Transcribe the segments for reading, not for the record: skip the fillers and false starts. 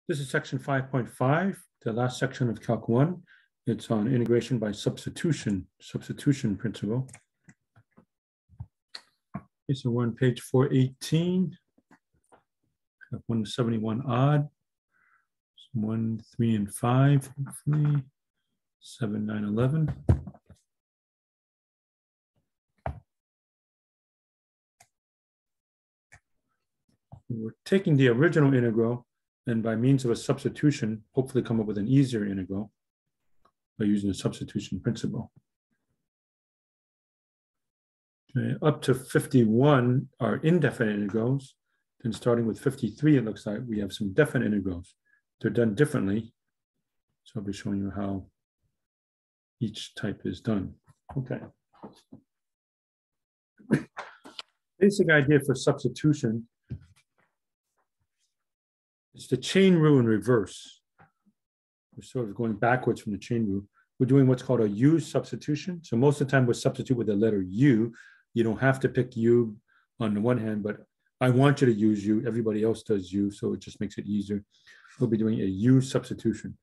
This is section 5.5, the last section of Calc 1. It's on integration by substitution principle. Okay, so we're on page 418, 171 odd, 1, 3, and 5, hopefully, 7, 9, 11. We're taking the original integral and by means of a substitution, hopefully come up with an easier integral by using the substitution principle. Okay, up to 51 are indefinite integrals. Then starting with 53, it looks like we have some definite integrals. They're done differently. So I'll be showing you how each type is done. Okay. Basic idea for substitution is the chain rule in reverse. We're sort of going backwards from the chain rule. We're doing what's called a U substitution. So most of the time we'll substitute with the letter U. You don't have to pick U on the one hand, but I want you to use U. Everybody else does U, so it just makes it easier. We'll be doing a U substitution.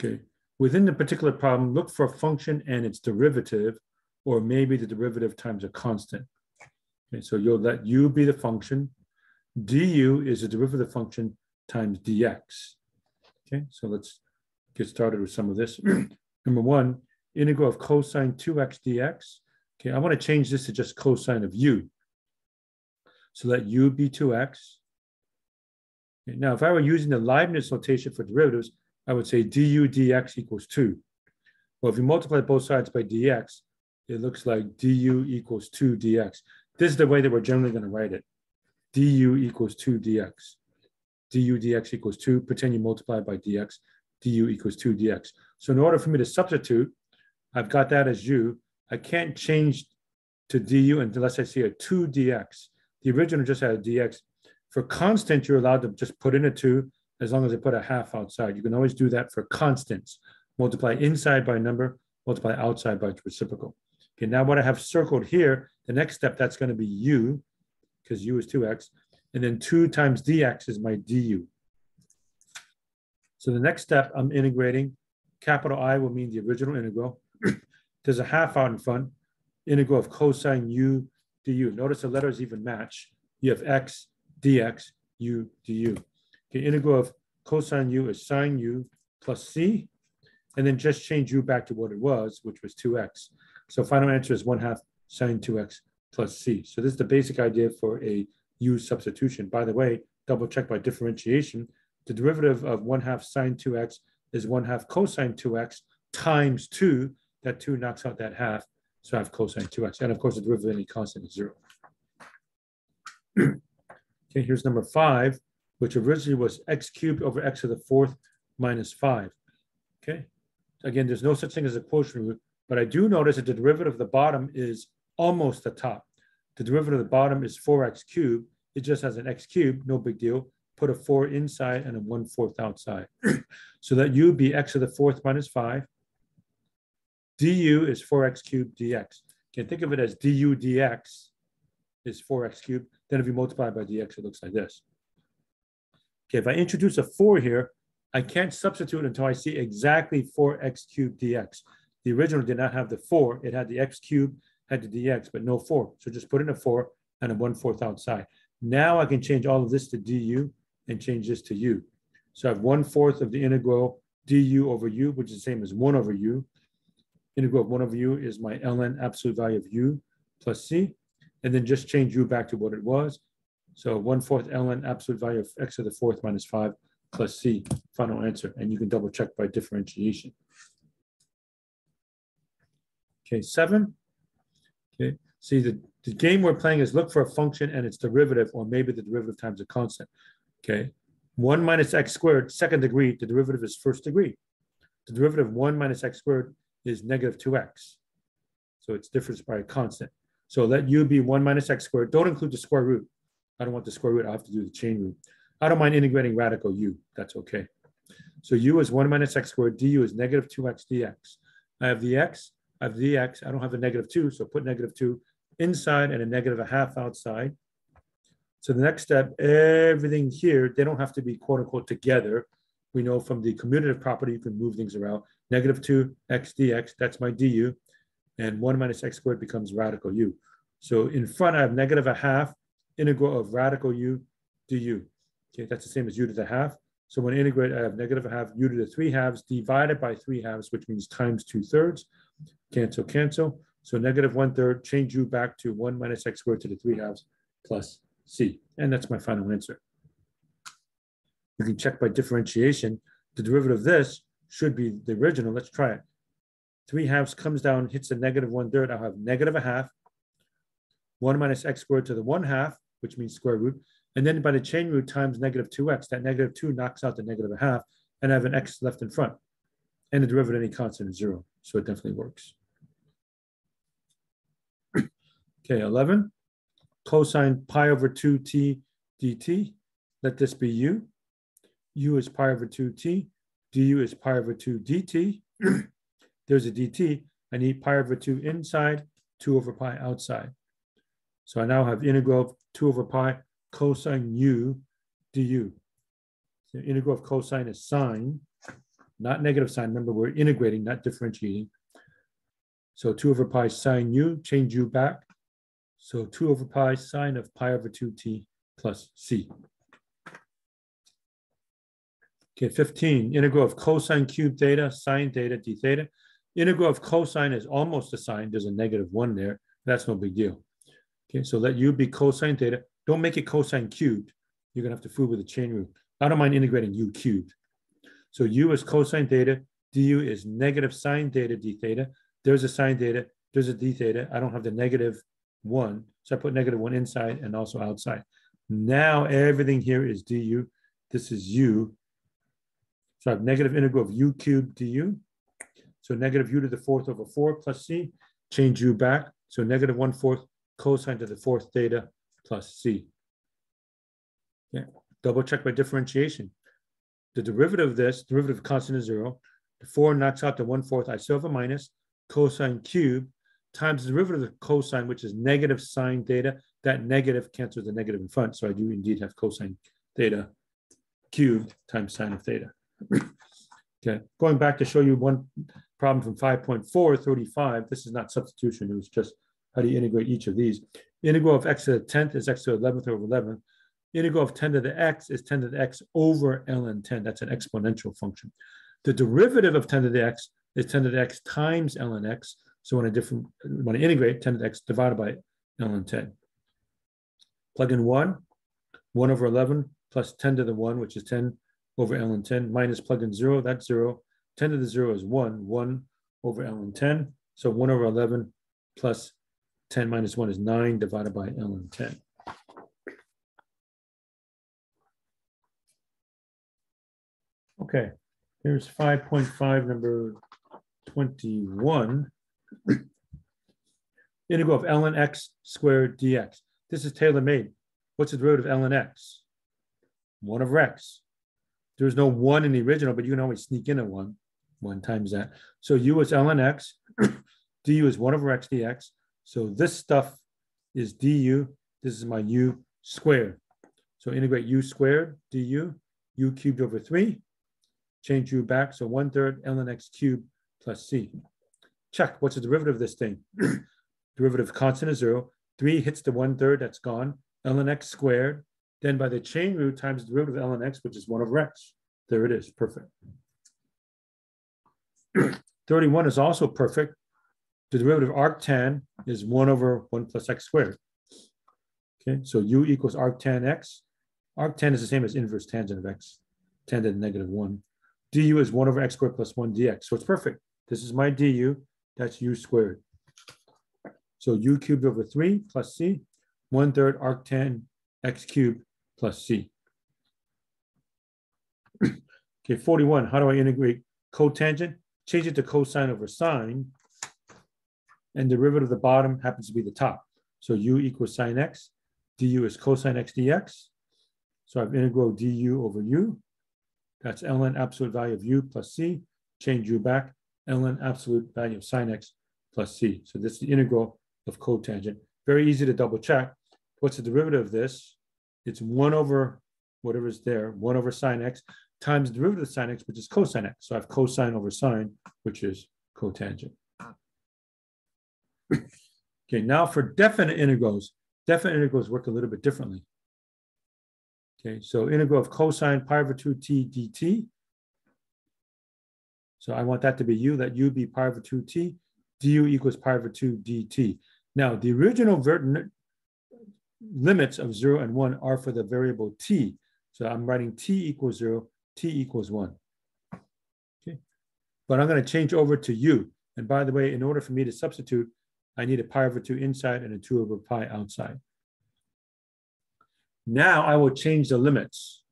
Okay. Within the particular problem, look for a function and its derivative, or maybe the derivative times a constant. Okay, so you'll let U be the function. Du is the derivative function times dx. Okay, so let's get started with some of this. Number one, integral of cosine 2x dx. Okay, I want to change this to just cosine of u. So let u be 2x. Okay, now, if I were using the Leibniz notation for derivatives, I would say du dx equals 2. Well, if you multiply both sides by dx, it looks like du equals 2 dx. This is the way that we're generally going to write it. Du equals 2 dx. Du dx equals 2, pretend you multiply by dx, du equals 2 dx. So in order for me to substitute, I've got that as u. I can't change to du unless I see a 2 dx. The original just had a dx. For constant, you're allowed to just put in a 2 as long as I put a half outside. You can always do that for constants. Multiply inside by a number, multiply outside by its reciprocal. Okay, now what I have circled here, the next step, that's going to be u, because u is 2x. And then 2 times dx is my du. So the next step, I'm integrating. Capital I will mean the original integral. There's a half out in front. Integral of cosine u du. Notice the letters even match. You have x, dx, u, du. Okay, integral of cosine u is sine u plus c. And then just change u back to what it was, which was 2x. So final answer is 1/2 sine 2x plus c. So this is the basic idea for a U substitution. By the way, double check by differentiation. The derivative of 1/2 sine 2x is 1/2 cosine 2x times 2. That 2 knocks out that half. So I have cosine 2x. And of course, the derivative of any constant is 0. Okay, here's number 5, which originally was x cubed over x to the 4th minus 5. Okay, again, there's no such thing as a quotient root, but I do notice that the derivative of the bottom is almost the top. The derivative of the bottom is 4x cubed. It just has an x cubed, no big deal. Put a 4 inside and a 1/4 outside. So that u be x to the 4th minus 5. Du is 4x cubed dx. You can think of it as du dx is 4x cubed. Then if you multiply by dx, it looks like this. Okay, if I introduce a 4 here, I can't substitute until I see exactly 4x cubed dx. The original did not have the 4. It had the x cubed, had the dx, but no 4. So just put in a 4 and a 1/4 outside. Now I can change all of this to du and change this to u. So I have 1/4 of the integral du over u, which is the same as 1 over u. Integral of 1 over u is my ln absolute value of u plus c. And then just change u back to what it was. So 1/4 ln absolute value of x to the 4th minus 5 plus c, final answer. And you can double check by differentiation. Okay, 7. Okay, see the game we're playing is look for a function and its derivative, or maybe the derivative times a constant. Okay, 1 minus x squared, second degree, the derivative is first degree. The derivative of 1 minus x squared is negative 2x. So it's difference by a constant. So let u be 1 minus x squared. Don't include the square root. I don't want the square root. I have to do the chain root. I don't mind integrating radical u. That's okay. So u is 1 minus x squared. Du is negative 2x dx. I have the x. I have dx. I don't have a negative 2, so put negative 2 inside and a negative 1/2 outside. So the next step, everything here, they don't have to be quote unquote together. we know from the commutative property, you can move things around. Negative 2x dx, that's my du. And 1 minus x squared becomes radical u. So in front, I have negative a half integral of radical u du. Okay, that's the same as u to the half. So when I integrate, I have negative a half u to the 3 halves divided by 3 halves, which means times 2/3. Cancel, cancel. So negative 1/3, change u back to 1 minus x squared to the 3 halves plus c. And that's my final answer. You can check by differentiation. The derivative of this should be the original. Let's try it. 3 halves comes down, hits the negative 1/3. I'll have negative a half, 1 minus x squared to the 1 half, which means square root. And then by the chain root times negative 2x, that negative 2 knocks out the negative a half, and I have an x left in front. And the derivative of any constant is 0. So it definitely works. Okay, 11. Cosine pi over 2t dt. Let this be u. U is pi over 2t. Du is pi over 2 dt. There's a dt. I need pi over 2 inside, 2 over pi outside. So I now have integral of 2 over pi cosine u du. The integral of cosine is sine, not negative sign. Remember, we're integrating, not differentiating. So 2 over pi sine u, change u back. So 2 over pi sine of pi over 2t plus c. Okay, 15, integral of cosine cubed theta, sine theta, d theta. Integral of cosine is almost a sine. There's a negative 1 there. That's no big deal. Okay, so let u be cosine theta. Don't make it cosine cubed. You're going to have to fool with the chain rule. I don't mind integrating u cubed. So u is cosine theta. Du is negative sine theta d theta. There's a sine theta. There's a d theta. I don't have the negative 1. So I put negative 1 inside and also outside. Now everything here is du. This is u. So I have negative integral of u cubed du. So negative u to the 4th over 4 plus c. Change u back. So negative 1/4 cosine to the 4th theta plus c. Okay. Double check by differentiation. The derivative of this, derivative of constant is 0. The 4 knocks out the 1/4. I still have a minus. Cosine cubed times the derivative of the cosine, which is negative sine theta. That negative cancels the negative in front. So I do indeed have cosine theta cubed times sine of theta. Okay, going back to show you one problem from 5.435. This is not substitution. It was just how do you integrate each of these. Integral of x to the 10th is x to the 11th over 11th. Integral of 10 to the x is 10 to the x over ln 10. That's an exponential function. The derivative of 10 to the x is 10 to the x times ln x. So when I integrate 10 to the x divided by ln 10. Plug in 1 over 11 plus 10 to the 1, which is 10 over ln 10, minus plug in 0, that's 0. 10 to the 0 is 1 over ln 10. So 1 over 11 plus 10 minus 1 is 9 divided by ln 10. Okay, here's 5.5, number 21. Integral of ln x squared dx. This is tailor-made. What's the derivative of ln x? 1 over x. There's no 1 in the original, but you can always sneak in a 1 times that. So u is ln x, du is 1 over x dx. So this stuff is du. This is my u squared. So integrate u squared du, u cubed over 3. Change u back. So 1/3 ln x cubed plus c. Check. What's the derivative of this thing? Derivative constant is 0. 3 hits the 1/3. That's gone. Ln x squared. Then by the chain root times the derivative of ln x, which is 1 over x. There it is. Perfect. 31 is also perfect. The derivative of arctan is 1 over 1 plus x squared. Okay, so u equals arctan x. Arctan is the same as inverse tangent of x, tan to the negative 1. Du is 1 over x squared plus 1 dx. So it's perfect. This is my du. That's u squared. So u cubed over 3 plus c. 1/3 arctan x cubed plus c. Okay, 41. How do I integrate cotangent? Change it to cosine over sine. And the derivative of the bottom happens to be the top. So u equals sine x. Du is cosine x dx. So I have integral du over u. That's ln absolute value of u plus c. Change u back. Ln absolute value of sine x plus c. So this is the integral of cotangent. Very easy to double check. What's the derivative of this? It's 1 over whatever's there, 1 over sine x, times the derivative of sine x, which is cosine x. So I have cosine over sine, which is cotangent. Okay, now for definite integrals work a little bit differently. Okay, so integral of cosine pi over 2t dt. So I want that to be u, let u be pi over 2t, du equals pi over 2 dt. Now, the original limits of 0 and 1 are for the variable t. So I'm writing t equals 0, t equals 1. Okay, but I'm going to change over to u. And by the way, in order for me to substitute, I need a pi over 2 inside and a 2 over pi outside. Now I will change the limits.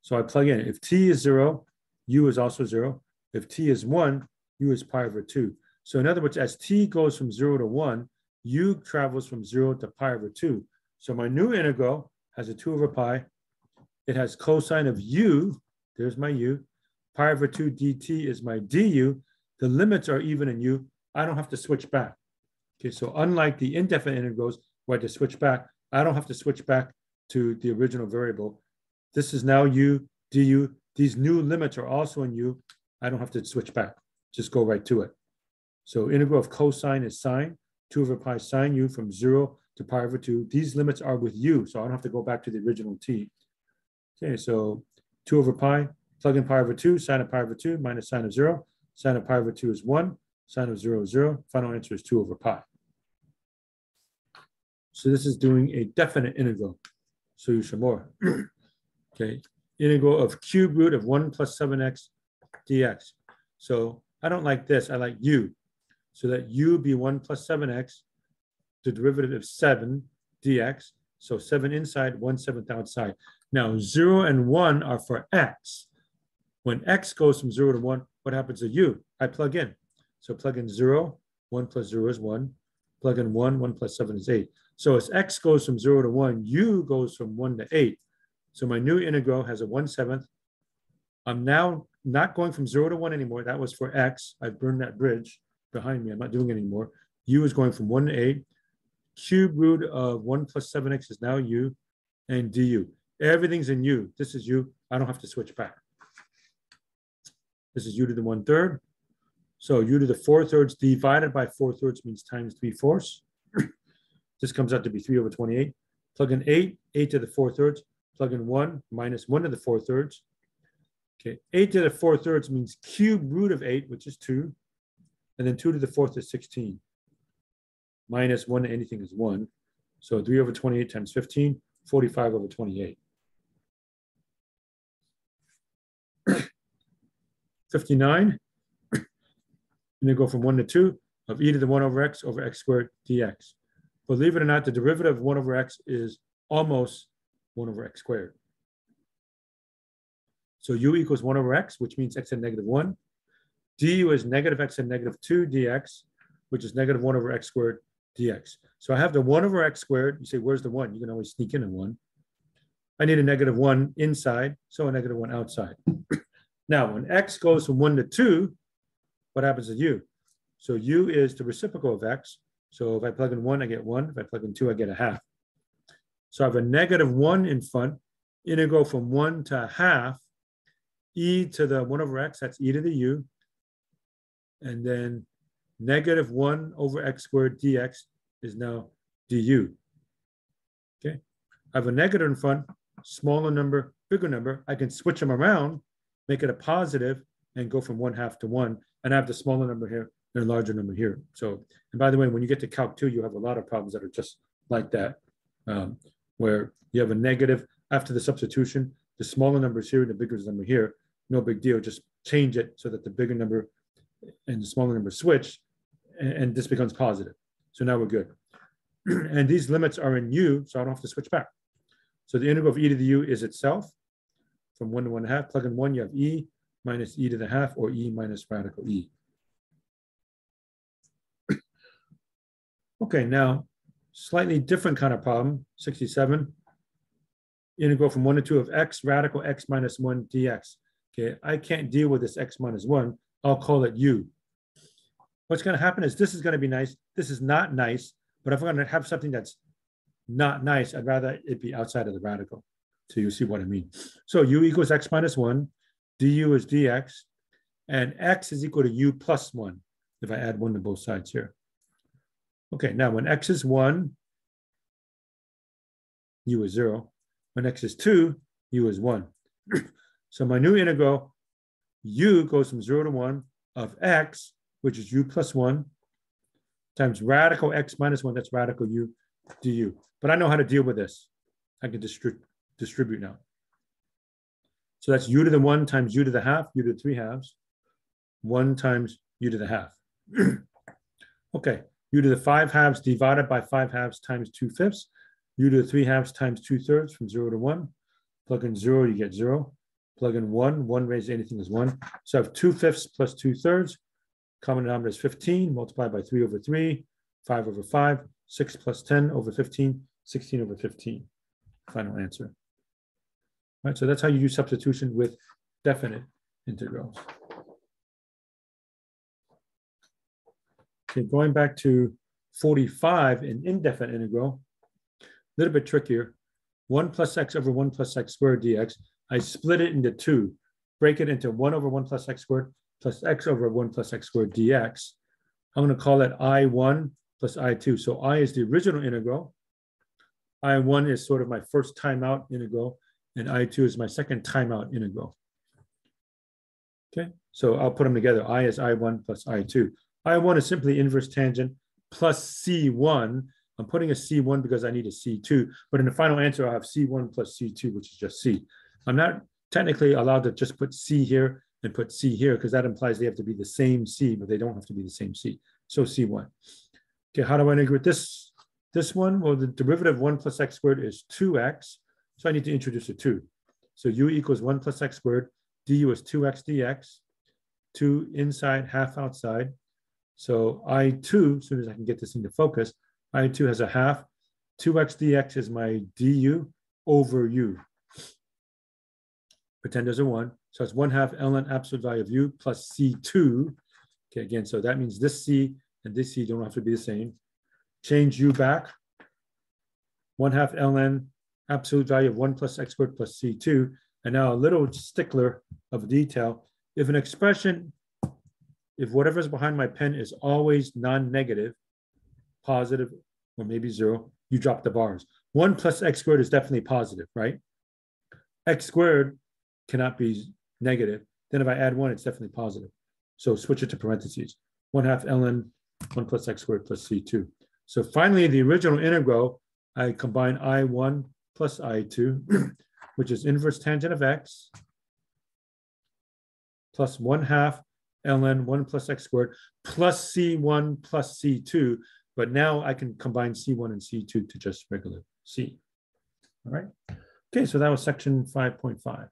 So I plug in. If t is 0, u is also 0. If t is 1, u is pi over 2. So in other words, as t goes from 0 to 1, u travels from 0 to pi over 2. So my new integral has a 2 over pi. It has cosine of u. There's my u. Pi over 2 dt is my du. The limits are even in u. I don't have to switch back. Okay, so unlike the indefinite integrals where I have to switch back, I don't have to switch back to the original variable. This is now u, du. These new limits are also in u. I don't have to switch back. Just go right to it. So integral of cosine is sine, 2 over pi sine u from 0 to pi over 2. These limits are with u, so I don't have to go back to the original t. Okay, so 2 over pi, plug in pi over 2, sine of pi over 2 minus sine of 0. Sine of pi over 2 is 1, sine of 0 is 0. Final answer is 2 over pi. So this is doing a definite integral. Solution more. Okay, integral of cube root of 1 plus 7x dx. So I don't like this, I like u. So that u be 1 plus 7x, the derivative of 7 dx. So 7 inside, 1/7 outside. Now 0 and 1 are for x. When x goes from 0 to 1, what happens to u? I plug in. So plug in 0, 1 plus 0 is 1. Plug in 1, 1 plus 7 is 8. So as x goes from 0 to 1, u goes from 1 to 8. So my new integral has a 1/7. I'm now not going from 0 to 1 anymore. That was for x. I've burned that bridge behind me. I'm not doing it anymore. U is going from 1 to 8. Cube root of 1 plus 7x is now u, and du. Everything's in u. This is u. I don't have to switch back. This is u to the 1/3. So u to the 4/3 divided by 4/3 means times 3/4. This comes out to be 3 over 28. Plug in 8, 8 to the 4/3. Plug in 1 minus 1 to the 4/3. Okay, 8 to the 4/3 means cube root of 8, which is 2. And then 2 to the 4th is 16. Minus 1 to anything is 1. So 3 over 28 times 15, 45 over 28. 59. And then go from 1 to 2 of e to the 1 over x squared dx. Believe it or not, the derivative of 1 over x is almost 1 over x squared. So u equals 1 over x, which means x at -1. Du is negative x at -2 dx, which is -1 over x squared dx. So I have the 1 over x squared. You say, where's the 1? You can always sneak in a 1. I need a -1 inside, so a -1 outside. Now, when x goes from 1 to 2, what happens to u? So u is the reciprocal of x. So if I plug in 1, I get 1. If I plug in 2, I get a half. So I have a -1 in front. Integral from 1 to half, e to the 1 over x, that's e to the u. And then -1 over x squared dx is now du. Okay, I have a negative in front, smaller number, bigger number. I can switch them around, make it a positive, and go from 1/2 to 1. And I have the smaller number here and a larger number here. So, and by the way, when you get to Calc 2, you have a lot of problems that are just like that, where you have a negative after the substitution, the smaller number is here and the bigger number here. No big deal, just change it so that the bigger number and the smaller number switch, and this becomes positive. So now we're good. And these limits are in u, so I don't have to switch back. So the integral of e to the u is itself from 1 to 1/2. Plug in 1, you have e minus e to the half, or e minus radical e. Okay, now slightly different kind of problem, 67. Integral from 1 to 2 of x radical x minus 1 dx. Okay, I can't deal with this x minus 1. I'll call it u. What's going to happen is this is going to be nice. This is not nice, but if I'm going to have something that's not nice, I'd rather it be outside of the radical. So you see what I mean. So u equals x minus 1, du is dx, and x is equal to u plus 1 if I add 1 to both sides here. Okay, now when x is 1, u is 0. When x is 2, u is 1. So my new integral, u goes from 0 to 1 of x, which is u plus 1, times radical x minus 1, that's radical u du. But I know how to deal with this. I can distribute now. So that's u to the 1 times u to the half, u to the 3 halves, 1 times u to the half. Okay, u to the 5 halves divided by 5 halves times 2/5, u to the 3 halves times 2/3 from 0 to 1. Plug in 0, you get 0. Plug in 1, 1 raised to anything is 1. So I have 2/5 plus 2/3. Common denominator is 15, multiplied by 3 over 3, 5 over 5, 6 plus 10 over 15, 16 over 15. Final answer. All right, so that's how you use substitution with definite integrals. Okay, going back to 45 in indefinite integral, a little bit trickier. 1 plus x over 1 plus x squared dx. I split it into 2, break it into 1 over 1 plus x squared plus x over 1 plus x squared dx. I'm going to call it I1 plus I2. So I is the original integral. I1 is sort of my first time out integral, and I2 is my second time out integral. Okay, so I'll put them together. I is I1 plus I2. I1 is simply inverse tangent plus C1. I'm putting a C1 because I need a C2, but in the final answer, I'll have C1 plus C2, which is just C. I'm not technically allowed to just put C here and put C here, because that implies they have to be the same C, but they don't have to be the same C. So C1. Okay, how do I integrate this one? Well, the derivative of 1 plus x squared is 2x, so I need to introduce a 2. So u equals 1 plus x squared, du is 2x dx, 2 inside, half outside. So I2, as soon as I can get this into focus, I2 has a half. 2x dx is my du over u. Pretend there's a 1. So it's 1/2 ln absolute value of u plus C2. Okay, again, so that means this C and this C don't have to be the same. Change u back. 1/2 ln absolute value of 1 plus x squared plus C2. And now a little stickler of detail. If an expression, if whatever's behind my pen is always non-negative, positive, or maybe 0, you drop the bars. 1 plus x squared is definitely positive, right? X squared cannot be negative. Then if I add 1, it's definitely positive. So switch it to parentheses. 1/2 ln 1 plus x squared plus C2. So finally, the original integral, I combine I1 plus I2, which is inverse tangent of x, plus 1/2 ln 1 plus x squared, plus C1 plus C2. But now I can combine C1 and C2 to just regular C. All right. Okay, so that was section 5.5.